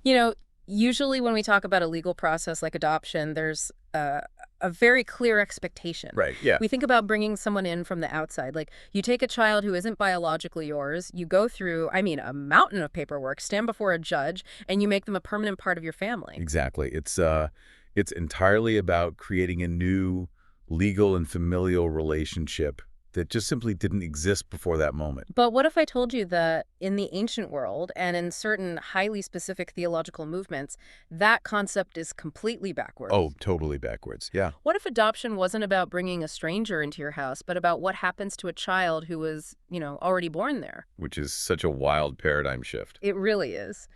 You know, usually when we talk about a legal process like adoption, there's a very clear expectation. Right, yeah. We think about bringing someone in from the outside. Like, you take a child who isn't biologically yours, you go through, I mean, a mountain of paperwork, stand before a judge, and you make them a permanent part of your family. Exactly. It's entirely about creating a new legal and familial relationship that just simply didn't exist before that moment. But what if I told you that in the ancient world and in certain highly specific theological movements, that concept is completely Oh, backwards? totally backwards. Yeah. What if adoption wasn't about bringing a stranger into your house, but about what happens to a child who was, already born there? Which is such a wild paradigm shift. It really is.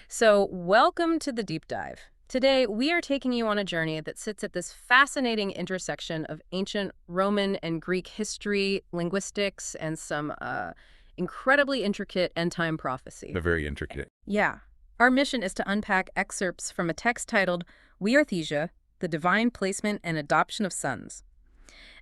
So, welcome to the deep dive. Today, we are taking you on a journey that sits at this fascinating intersection of ancient Roman and Greek history, linguistics, and some incredibly intricate end-time prophecy. They're very intricate. Yeah. Our mission is to unpack excerpts from a text titled Huiothesia, the Divine Placement and Adoption of Sons.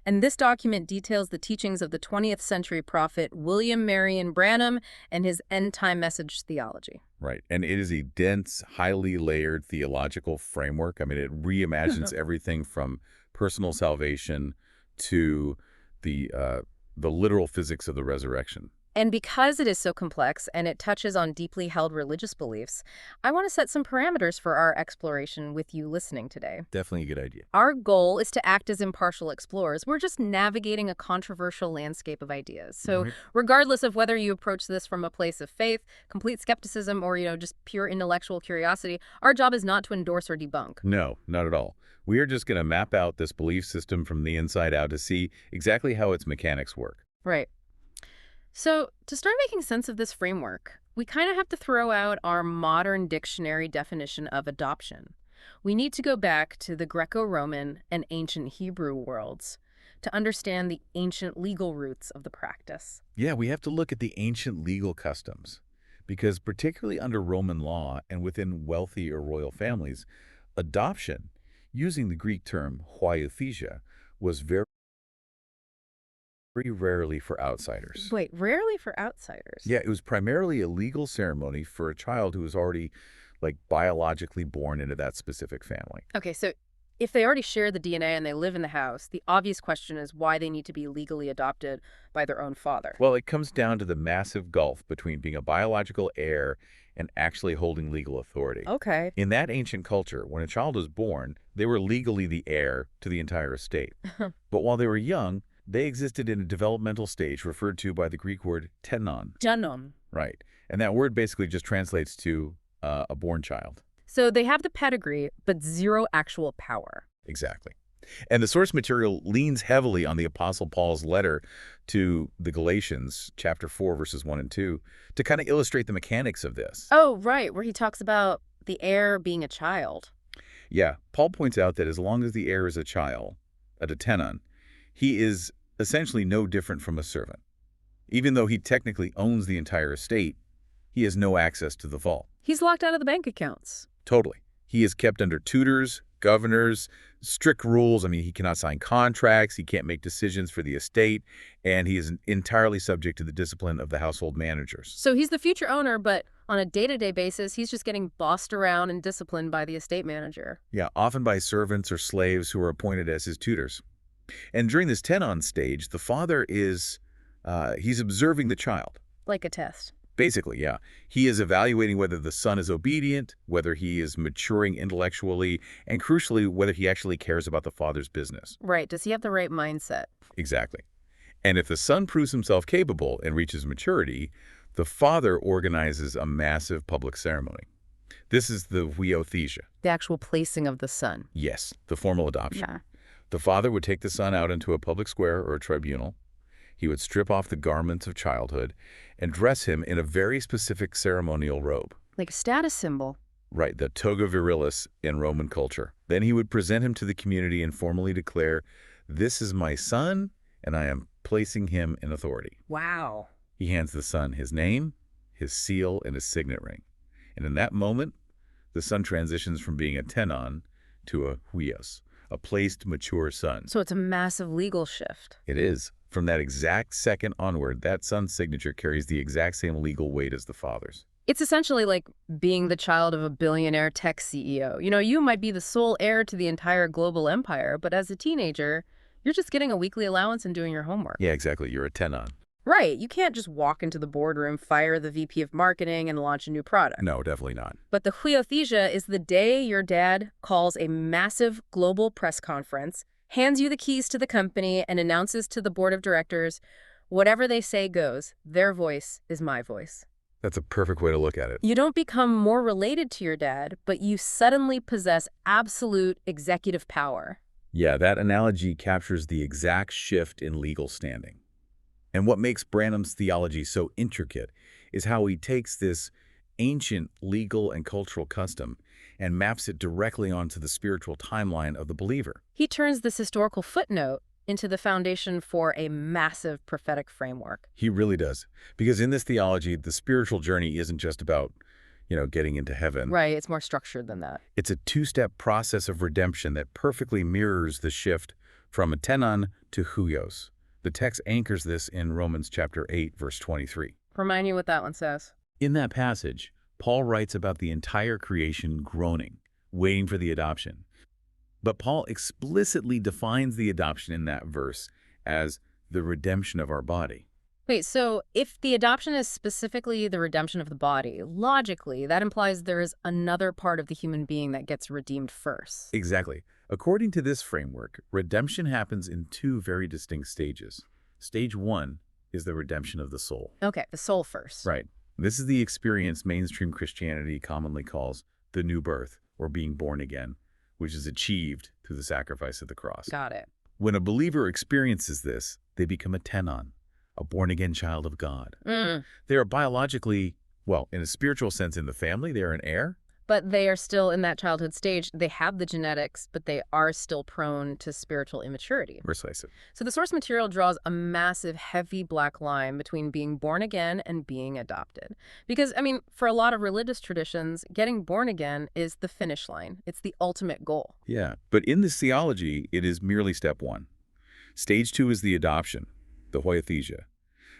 And this document details the teachings of the 20th century prophet William Marion Branham and his end-time message theology. Right. And it is a dense, highly layered theological framework. I mean, it reimagines everything from personal salvation to the literal physics of the resurrection. And because it is so complex and it touches on deeply held religious beliefs, I want to set some parameters for our exploration with you listening today. Definitely a good idea. Our goal is to act as impartial explorers. We're just navigating a controversial landscape of ideas. So Right. regardless of whether you approach this from a place of faith, complete skepticism, or, just pure intellectual curiosity, our job is not to endorse or debunk. No, not at all. We are just going to map out this belief system from the inside out to see exactly how its mechanics work. Right. So to start making sense of this framework, we kind of have to throw out our modern dictionary definition of adoption. We need to go back to the Greco-Roman and ancient Hebrew worlds to understand the ancient legal roots of the practice. Yeah, we have to look at the ancient legal customs because particularly under Roman law and within wealthy or royal families, adoption, using the Greek term huiothesia, was very rarely for outsiders. Wait, rarely for outsiders. Yeah, it was primarily a legal ceremony for a child who was already like biologically born into that specific family. Okay, so if they already share the DNA and they live in the house, the obvious question is why they need to be legally adopted by their own father. Well, it comes down to the massive gulf between being a biological heir and actually holding legal authority. Okay. In that ancient culture, when a child was born, they were legally the heir to the entire estate. But while they were young, they existed in a developmental stage referred to by the Greek word tenon. Janon. Right. And that word basically just translates to a born child. So they have the pedigree, but zero actual power. Exactly. And the source material leans heavily on the Apostle Paul's letter to the Galatians, chapter 4, verses 1 and 2, to kind of illustrate the mechanics of this. Oh, right, where he talks about the heir being a child. Yeah, Paul points out that as long as the heir is a child, a tenon, he is essentially no different from a servant. Even though he technically owns the entire estate, he has no access to the vault. He's locked out of the bank accounts. Totally. He is kept under tutors, governors, strict rules. I mean, he cannot sign contracts, he can't make decisions for the estate, and he is entirely subject to the discipline of the household managers. So he's the future owner, but on a day-to-day basis, he's just getting bossed around and disciplined by the estate manager. Yeah, often by servants or slaves who are appointed as his tutors. And during this tenon stage, the father he's observing the child. Like a test. Basically, yeah. He is evaluating whether the son is obedient, whether he is maturing intellectually, and crucially, whether he actually cares about the father's business. Right. Does he have the right mindset? Exactly. And if the son proves himself capable and reaches maturity, the father organizes a massive public ceremony. This is the Huiothesia. The actual placing of the son. Yes, the formal adoption. Yeah. The father would take the son out into a public square or a tribunal. He would strip off the garments of childhood and dress him in a very specific ceremonial robe. Like a status symbol. Right, the toga virilis in Roman culture. Then he would present him to the community and formally declare, "This is my son, and I am placing him in authority." Wow. He hands the son his name, his seal, and his signet ring. And in that moment, the son transitions from being a tenon to a huios, a placed, mature son. So it's a massive legal shift. It is. From that exact second onward, that son's signature carries the exact same legal weight as the father's. It's essentially like being the child of a billionaire tech CEO. You might be the sole heir to the entire global empire, but as a teenager, you're just getting a weekly allowance and doing your homework. Yeah, exactly. You're a tenon. Right. You can't just walk into the boardroom, fire the VP of marketing, and launch a new product. No, definitely not. But the Huiothesia is the day your dad calls a massive global press conference, hands you the keys to the company, and announces to the board of directors, whatever they say goes. Their voice is my voice. That's a perfect way to look at it. You don't become more related to your dad, but you suddenly possess absolute executive power. Yeah, that analogy captures the exact shift in legal standing. And what makes Branham's theology so intricate is how he takes this ancient legal and cultural custom and maps it directly onto the spiritual timeline of the believer. He turns this historical footnote into the foundation for a massive prophetic framework. He really does. Because in this theology, the spiritual journey isn't just about, getting into heaven. Right, it's more structured than that. It's a two-step process of redemption that perfectly mirrors the shift from a tenon to huios. The text anchors this in Romans chapter 8, verse 23. Remind you what that one says. In that passage, Paul writes about the entire creation groaning, waiting for the adoption. But Paul explicitly defines the adoption in that verse as the redemption of our body. Wait, so if the adoption is specifically the redemption of the body, logically, that implies there is another part of the human being that gets redeemed first. Exactly. According to this framework, redemption happens in two very distinct stages. Stage one is the redemption of the soul. Okay, the soul first. Right. This is the experience mainstream Christianity commonly calls the new birth, or being born again, which is achieved through the sacrifice of the cross. Got it. When a believer experiences this, they become a tenon, a born-again child of God. They are biologically, well, in a spiritual sense in the family, they are an heir. But they are still in that childhood stage. They have the genetics, but they are still prone to spiritual immaturity. Precisely. So the source material draws a massive, heavy black line between being born again and being adopted. Because, for a lot of religious traditions, getting born again is the finish line. It's the ultimate goal. Yeah, but in this theology, it is merely step one. Stage two is the adoption, the Huiothesia.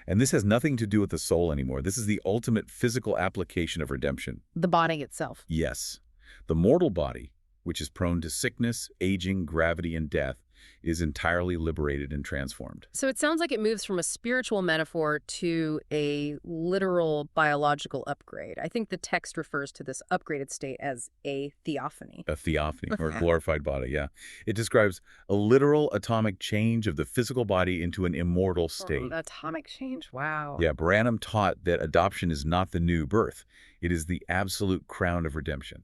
And this has nothing to do with the soul anymore. This is the ultimate physical application of redemption. The body itself. Yes. The mortal body, which is prone to sickness, aging, gravity, and death, is entirely liberated and transformed. So it sounds like it moves from a spiritual metaphor to a literal biological upgrade. I think the text refers to this upgraded state as a theophany. A theophany, or a glorified body, yeah. It describes a literal atomic change of the physical body into an immortal state. Atomic change? Wow. Yeah, Branham taught that adoption is not the new birth. It is the absolute crown of redemption.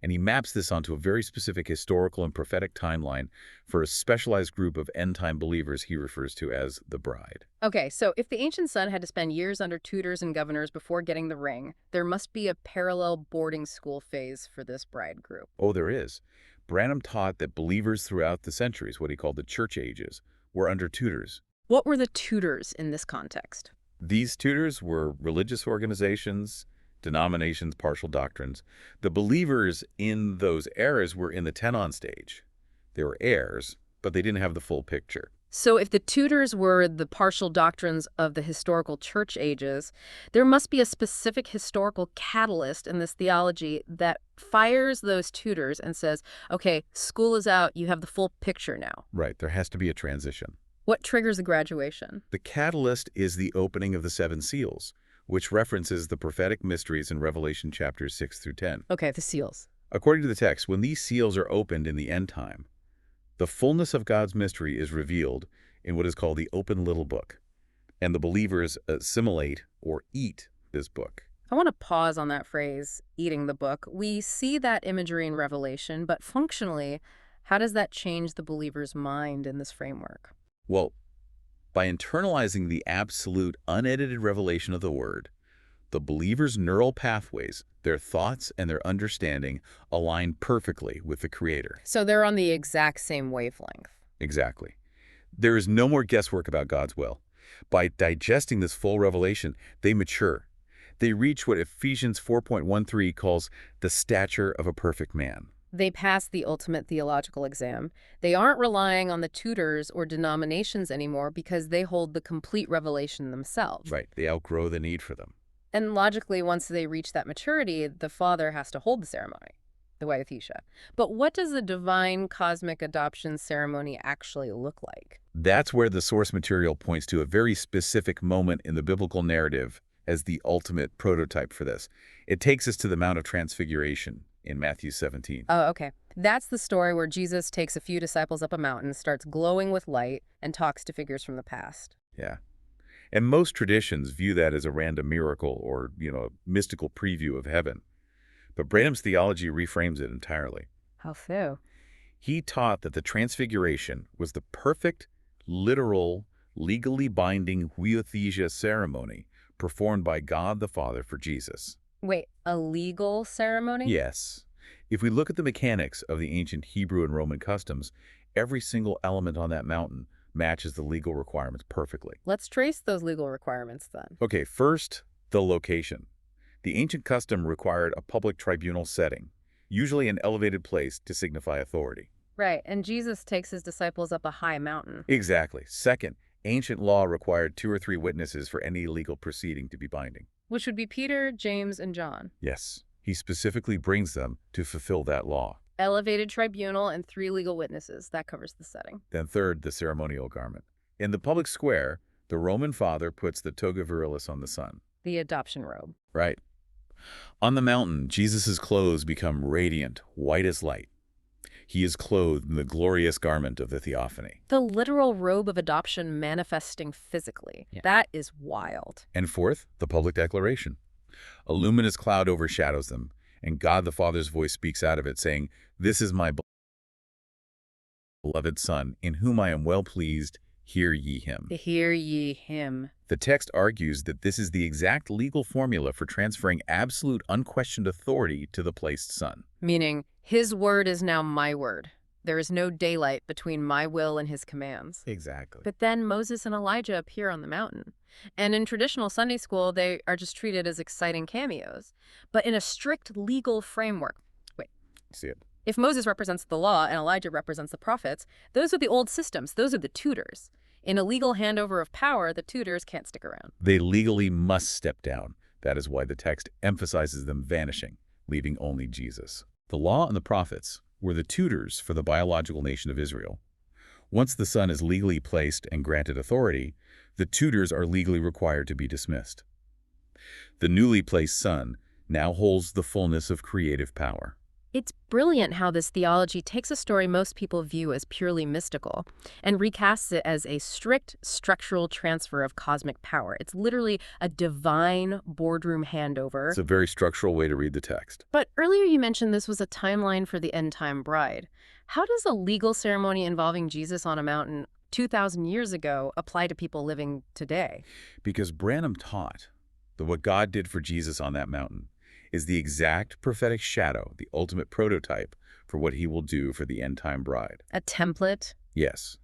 And he maps this onto a very specific historical and prophetic timeline for a specialized group of end-time believers he refers to as the bride. Okay, so if the ancient son had to spend years under tutors and governors before getting the ring, there must be a parallel boarding school phase for this bride group. Oh, there is. Branham taught that believers throughout the centuries, what he called the church ages, were under tutors. What were the tutors in this context? These tutors were religious organizations, denominations, partial doctrines. The believers in those eras were in the tenon stage. They were heirs, but they didn't have the full picture. So if the tutors were the partial doctrines of the historical church ages, there must be a specific historical catalyst in this theology that fires those tutors and says, okay, school is out, you have the full picture now. Right, there has to be a transition. What triggers the graduation? The catalyst is the opening of the seven seals, which references the prophetic mysteries in Revelation chapters 6 through 10. Okay, the seals. According to the text, when these seals are opened in the end time, the fullness of God's mystery is revealed in what is called the open little book, and the believers assimilate or eat this book. I want to pause on that phrase, eating the book. We see that imagery in Revelation, but functionally, how does that change the believer's mind in this framework? Well, by internalizing the absolute, unedited revelation of the Word, the believer's neural pathways, their thoughts and their understanding, align perfectly with the Creator. So they're on the exact same wavelength. Exactly. There is no more guesswork about God's will. By digesting this full revelation, they mature. They reach what Ephesians 4.13 calls the stature of a perfect man. They pass the ultimate theological exam. They aren't relying on the tutors or denominations anymore because they hold the complete revelation themselves. Right. They outgrow the need for them. And logically, once they reach that maturity, the father has to hold the ceremony, the Huiothesia. But what does the divine cosmic adoption ceremony actually look like? That's where the source material points to a very specific moment in the biblical narrative as the ultimate prototype for this. It takes us to the Mount of Transfiguration in Matthew 17. Oh, okay. That's the story where Jesus takes a few disciples up a mountain, starts glowing with light, and talks to figures from the past. Yeah. And most traditions view that as a random miracle or, a mystical preview of heaven. But Branham's theology reframes it entirely. How so? He taught that the Transfiguration was the perfect, literal, legally binding Huiothesia ceremony performed by God the Father for Jesus. Wait, a legal ceremony? Yes. If we look at the mechanics of the ancient Hebrew and Roman customs, every single element on that mountain matches the legal requirements perfectly. Let's trace those legal requirements then. Okay, first, the location. The ancient custom required a public tribunal setting, usually an elevated place to signify authority. Right, and Jesus takes his disciples up a high mountain. Exactly. Second, ancient law required 2 or 3 witnesses for any legal proceeding to be binding. Which would be Peter, James, and John. Yes, he specifically brings them to fulfill that law. Elevated tribunal and 3 legal witnesses. That covers the setting. Then third, the ceremonial garment. In the public square, the Roman father puts the toga virilis on the son. The adoption robe. Right. On the mountain, Jesus' clothes become radiant, white as light. He is clothed in the glorious garment of the theophany. The literal robe of adoption manifesting physically. Yeah. That is wild. And fourth, the public declaration. A luminous cloud overshadows them, and God the Father's voice speaks out of it, saying, "This is my beloved Son, in whom I am well pleased. Hear ye him." Hear ye him. The text argues that this is the exact legal formula for transferring absolute unquestioned authority to the placed Son. Meaning, his word is now my word. There is no daylight between my will and his commands. Exactly. But then Moses and Elijah appear on the mountain. And in traditional Sunday school, they are just treated as exciting cameos. But in a strict legal framework, wait. See it. If Moses represents the law and Elijah represents the prophets, those are the old systems. Those are the tutors. In a legal handover of power, the tutors can't stick around. They legally must step down. That is why the text emphasizes them vanishing, leaving only Jesus. The law and the prophets were the tutors for the biological nation of Israel. Once the Son is legally placed and granted authority, the tutors are legally required to be dismissed. The newly placed Son now holds the fullness of creative power. It's brilliant how this theology takes a story most people view as purely mystical and recasts it as a strict structural transfer of cosmic power. It's literally a divine boardroom handover. It's a very structural way to read the text. But earlier you mentioned this was a timeline for the end-time bride. How does a legal ceremony involving Jesus on a mountain 2,000 years ago apply to people living today? Because Branham taught that what God did for Jesus on that mountain is the exact prophetic shadow, the ultimate prototype for what he will do for the end-time bride. A template? Yes.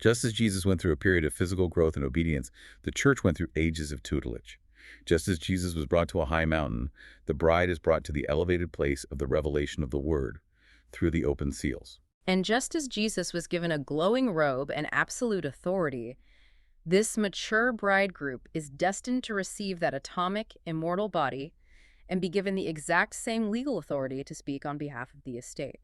Just as Jesus went through a period of physical growth and obedience, the church went through ages of tutelage. Just as Jesus was brought to a high mountain, the bride is brought to the elevated place of the revelation of the Word through the open seals. And just as Jesus was given a glowing robe and absolute authority, this mature bride group is destined to receive that atomic, immortal body and be given the exact same legal authority to speak on behalf of the estate.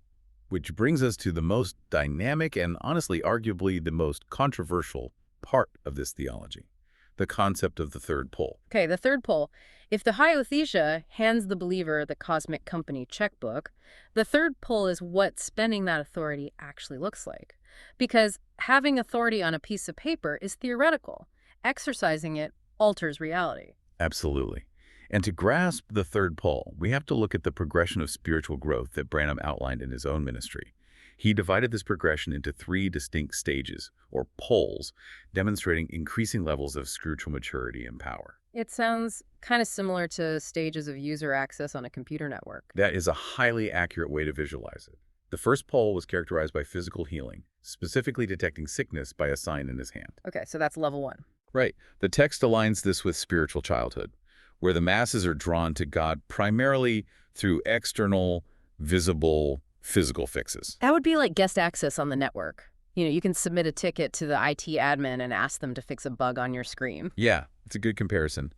Which brings us to the most dynamic and honestly arguably the most controversial part of this theology, the concept of the third pole. Okay, the third pole. If the Huiothesia hands the believer the cosmic company checkbook, the third pole is what spending that authority actually looks like. Because having authority on a piece of paper is theoretical. Exercising it alters reality. Absolutely. And to grasp the third pole, we have to look at the progression of spiritual growth that Branham outlined in his own ministry. He divided this progression into 3 distinct stages, or poles, demonstrating increasing levels of spiritual maturity and power. It sounds kind of similar to stages of user access on a computer network. That is a highly accurate way to visualize it. The first pole was characterized by physical healing, specifically detecting sickness by a sign in his hand. Okay, so that's level 1. Right. The text aligns this with spiritual childhood, where the masses are drawn to God primarily through external, visible, physical fixes. That would be like guest access on the network. You can submit a ticket to the IT admin and ask them to fix a bug on your screen. Yeah, it's a good comparison.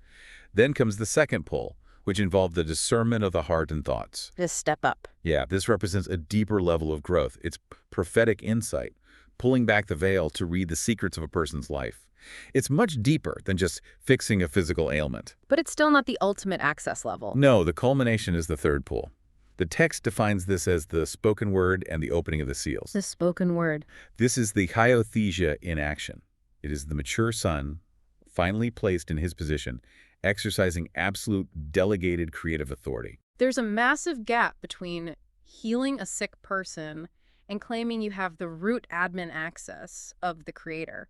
Then comes the second pull, which involved the discernment of the heart and thoughts. This step up. Yeah, this represents a deeper level of growth. It's prophetic insight, pulling back the veil to read the secrets of a person's life. It's much deeper than just fixing a physical ailment. But it's still not the ultimate access level. No, the culmination is the third pull. The text defines this as the spoken word and the opening of the seals. The spoken word. This is the Huiothesia in action. It is the mature son, finally placed in his position, exercising absolute delegated creative authority. There's a massive gap between healing a sick person and claiming you have the root admin access of the creator.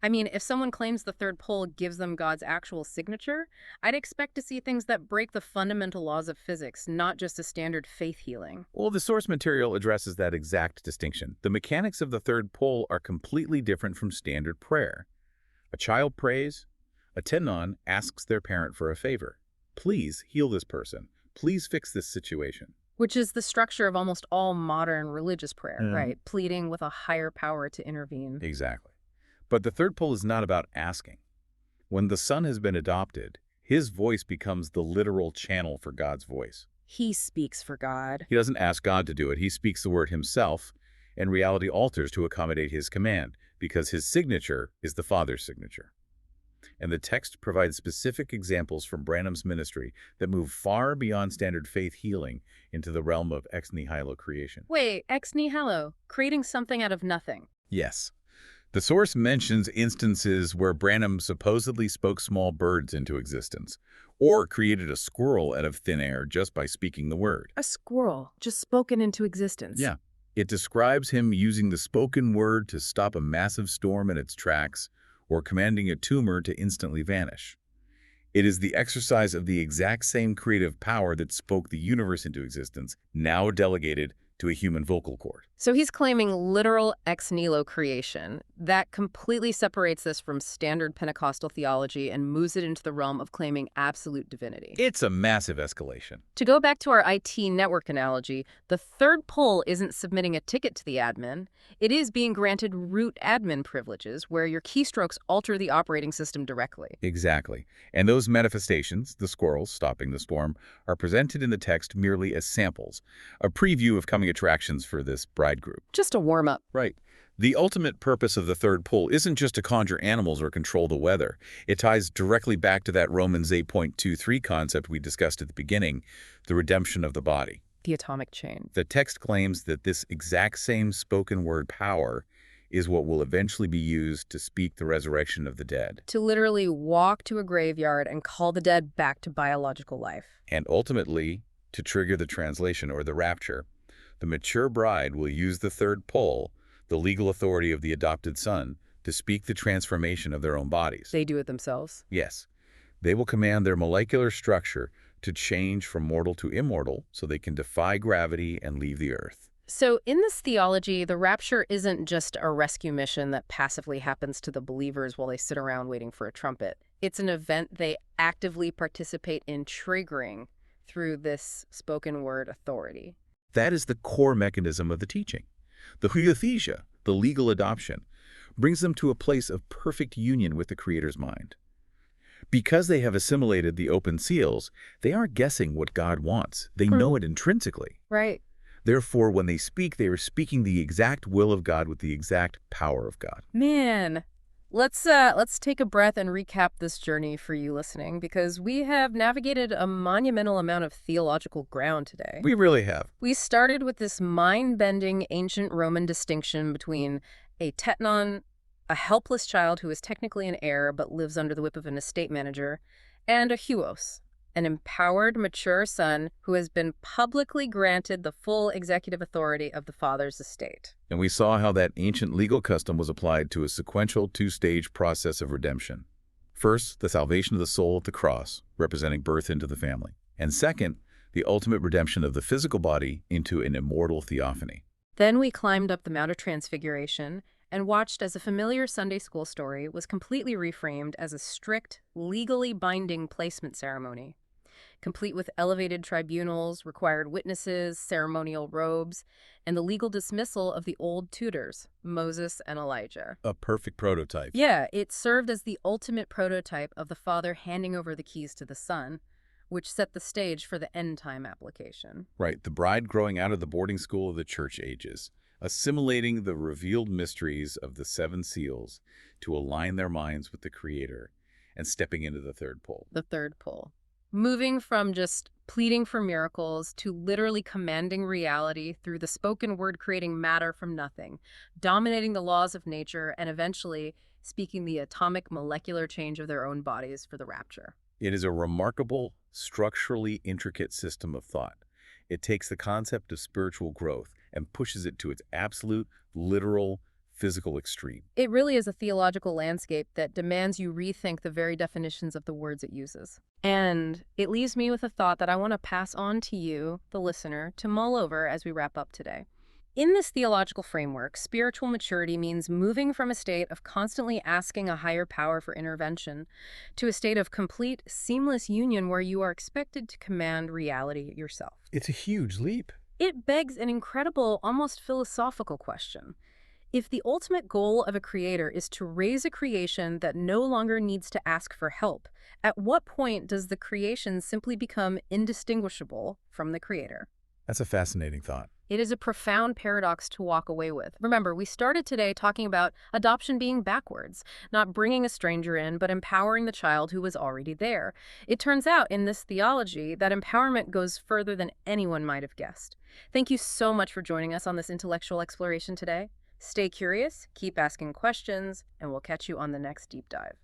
I mean, if someone claims the third pull gives them God's actual signature, I'd expect to see things that break the fundamental laws of physics, not just a standard faith healing. Well, the source material addresses that exact distinction. The mechanics of the third pull are completely different from standard prayer. A child prays, a tenon asks their parent for a favor. Please heal this person. Please fix this situation. Which is the structure of almost all modern religious prayer, Mhm. right? Pleading with a higher power to intervene. Exactly. But the third pull is not about asking. When the son has been adopted, his voice becomes the literal channel for God's voice. He speaks for God. He doesn't ask God to do it. He speaks the word himself, and reality alters to accommodate his command, because his signature is the Father's signature. And the text provides specific examples from Branham's ministry that move far beyond standard faith healing into the realm of ex nihilo creation. Wait, ex nihilo, creating something out of nothing. Yes. The source mentions instances where Branham supposedly spoke small birds into existence, or created a squirrel out of thin air just by speaking the word. A squirrel, just spoken into existence. Yeah. It describes him using the spoken word to stop a massive storm in its tracks, or commanding a tumor to instantly vanish. It is the exercise of the exact same creative power that spoke the universe into existence, now delegated to a human vocal cord. So he's claiming literal ex nihilo creation. That completely separates this from standard Pentecostal theology and moves it into the realm of claiming absolute divinity. It's a massive escalation. To go back to our IT network analogy, the third pull isn't submitting a ticket to the admin. It is being granted root admin privileges where your keystrokes alter the operating system directly. Exactly. And those manifestations, the squirrels stopping the storm, are presented in the text merely as samples, a preview of coming attractions for this bride group. Just a warm-up. Right. The ultimate purpose of the third pull isn't just to conjure animals or control the weather. It ties directly back to that Romans 8.23 concept we discussed at the beginning, the redemption of the body. The atomic chain. The text claims that this exact same spoken word power is what will eventually be used to speak the resurrection of the dead. To literally walk to a graveyard and call the dead back to biological life. And ultimately, to trigger the translation or the rapture, the mature bride will use the third pull, the legal authority of the adopted son, to speak the transformation of their own bodies. They do it themselves. Yes. They will command their molecular structure to change from mortal to immortal so they can defy gravity and leave the earth. So in this theology, the rapture isn't just a rescue mission that passively happens to the believers while they sit around waiting for a trumpet. It's an event they actively participate in triggering through this spoken word authority. That is the core mechanism of the teaching. The Huiothesia, the legal adoption, brings them to a place of perfect union with the Creator's mind. Because they have assimilated the open seals, they aren't guessing what God wants. They know it intrinsically. Right. Therefore, when they speak, they are speaking the exact will of God with the exact power of God. Man, let's take a breath and recap this journey for you listening, because we have navigated a monumental amount of theological ground today. We really have. We started with this mind-bending ancient Roman distinction between a tenon, a helpless child who is technically an heir but lives under the whip of an estate manager, and a huios, an empowered, mature son who has been publicly granted the full executive authority of the father's estate. And we saw how that ancient legal custom was applied to a sequential two-stage process of redemption. First, the salvation of the soul at the cross, representing birth into the family. And second, the ultimate redemption of the physical body into an immortal theophany. Then we climbed up the Mount of Transfiguration and watched as a familiar Sunday school story was completely reframed as a strict, legally binding placement ceremony. complete with elevated tribunals, required witnesses, ceremonial robes, and the legal dismissal of the old tutors, Moses and Elijah. A perfect prototype. Yeah, it served as the ultimate prototype of the father handing over the keys to the son, which set the stage for the end-time application. Right, the bride growing out of the boarding school of the church ages, assimilating the revealed mysteries of the seven seals to align their minds with the Creator and stepping into the third pole. The third pull. Moving from just pleading for miracles to literally commanding reality through the spoken word, creating matter from nothing, dominating the laws of nature, and eventually speaking the atomic molecular change of their own bodies for the rapture. It is a remarkable, structurally intricate system of thought. It takes the concept of spiritual growth and pushes it to its absolute, literal, physical extreme. It really is a theological landscape that demands you rethink the very definitions of the words it uses. And it leaves me with a thought that I want to pass on to you, the listener, to mull over as we wrap up today. In this theological framework, spiritual maturity means moving from a state of constantly asking a higher power for intervention to a state of complete, seamless union where you are expected to command reality yourself. It's a huge leap. It begs an incredible, almost philosophical question. If the ultimate goal of a creator is to raise a creation that no longer needs to ask for help, at what point does the creation simply become indistinguishable from the creator? That's a fascinating thought. It is a profound paradox to walk away with. Remember, we started today talking about adoption being backwards, not bringing a stranger in, but empowering the child who was already there. It turns out in this theology that empowerment goes further than anyone might have guessed. Thank you so much for joining us on this intellectual exploration today. Stay curious, keep asking questions, and we'll catch you on the next deep dive.